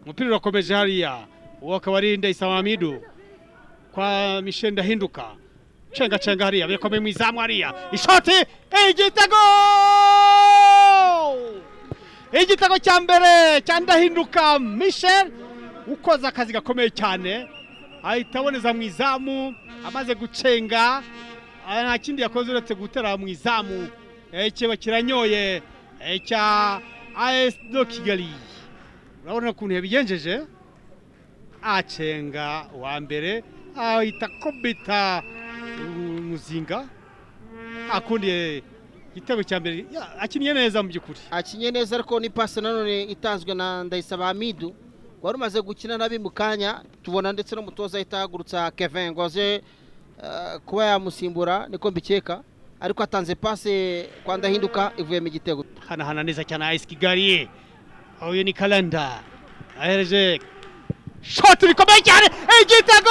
umupira urakomeje hariya uwo akaba ari Ndayisaba Hamidu kwa Michel Ndahinduka cenga hariya birakomeye mu izamu hariya ishoti igitego cya mbere cya Ndahinduka Michel ukoza akazi gakomeye cyane ahita aboneza mu izamu amaze gucenga nta kindi yakoze uretse gutera mu izamu kiba kiranyoye cya AS Kigali. Urabona ukuntu yabigenjeje acenga wa mbere ahita kubita muzinga akundi igitego cya mbere akinnye neza mu byukuri akinye neza ariko ni passe nanone itanzwe na Ndayisaba Hamidu wari umaze gukina nabi mu kanya tubona ndetse no mutoza itahagurutsa Kevin Ngoze kuba yamusimbura niko mbikeka ariko atanze passe kwa Ndahinduka ivuye mu gitego hana neza cyane AS Kigali uyu ni Kalenda ahereje shot rikomeye cyane igitego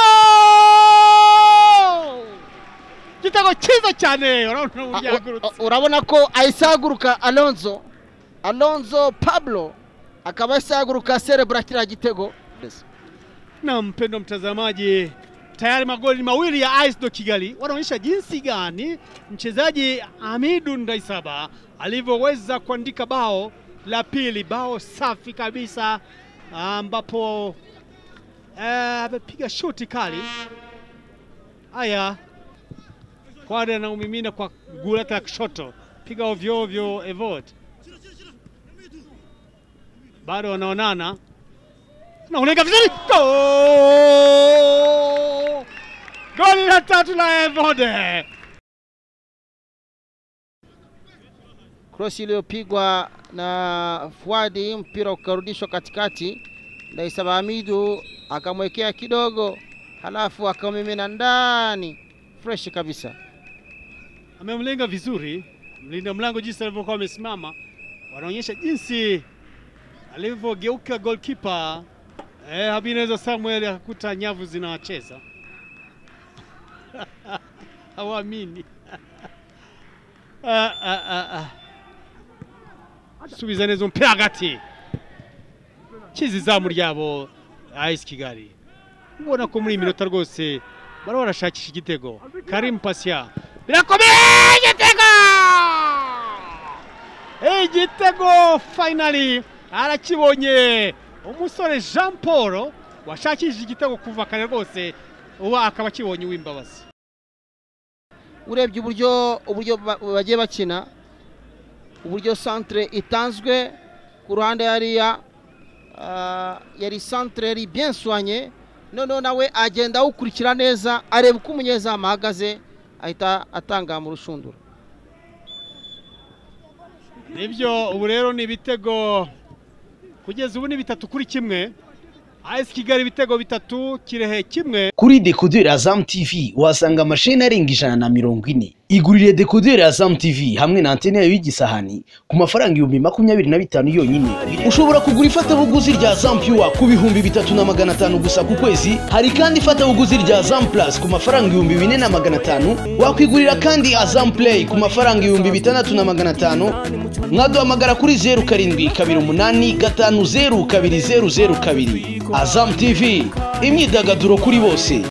cyiza cyane urabona ko ayisaguruka Alonzo Pablo akaba ayisaguruka celebra kila gitego. Na mpendo mtazamaji, tayari magoli mawili ya AS Kigali wanaonyesha jinsi gani mchezaji Hamidu Ndaisaba alivyoweza kuandika bao la pili, bao safi kabisa ambapo amepiga shoti kali. Haya Kwada na umimina kwa gulata ya kushoto, piga ovyo ovyo Evode. Bado wanaonana. Naoneka vizuri. Goli la tatu la Evode. Cross iliyopigwa na Fuadi, mpira ukarudishwa katikati. Ndayisaba Hamidu akamwekea kidogo, halafu akamimina ndani. Fresh kabisa. Amemlenga vizuri. Mlinda mlango jinsi alivyokuwa amesimama. Wanaonyesha jinsi alivyogeuka goalkeeper. Habineza Samuel akakuta nyavu zinawacheza. Hawaamini. Subiza neza mpira hagati. Chizi zamu ryabo AS Kigali. Ubona ko muri minota rwose bari barashakisha igitego. Karim Pasia birakomeye igitego finally arakibonye umusore Jean Paul washakishije igitego kuva kare rwose uba akaba kibonye w'imbabazi. Urebye uburyo bagiye bakina, uburyo centre itanzwe ku ruhande yari centre yari bien soigné, none nawe agenda ukurikira neza areba uko umunyezamu ahagaze ahita atanga mu rushundura. Nibyo ubu rero ni ibitego kugeza ubu ni 3-1. AS Kigali ibitego 3 Kirehe 1. Kuri decoder Azam TV wasanga amasheni arenga 140. Igurire decoder Azam TV hamwe na antene yayo y'igisahani ku mafaranga 25,000 yonyine. Ushobora kugura ifatabuguzi rya Azam Pure ku 3,500 gusa ku kwezi. Hari kandi ifatabuguzi rya Azam Plus ku mafaranga 4,500. Wakwigurira kandi Azam Play ku mafaranga 6,500. Mwaduhamagara kuri 0728502002. Azam TV, imyidagaduro kuri bose.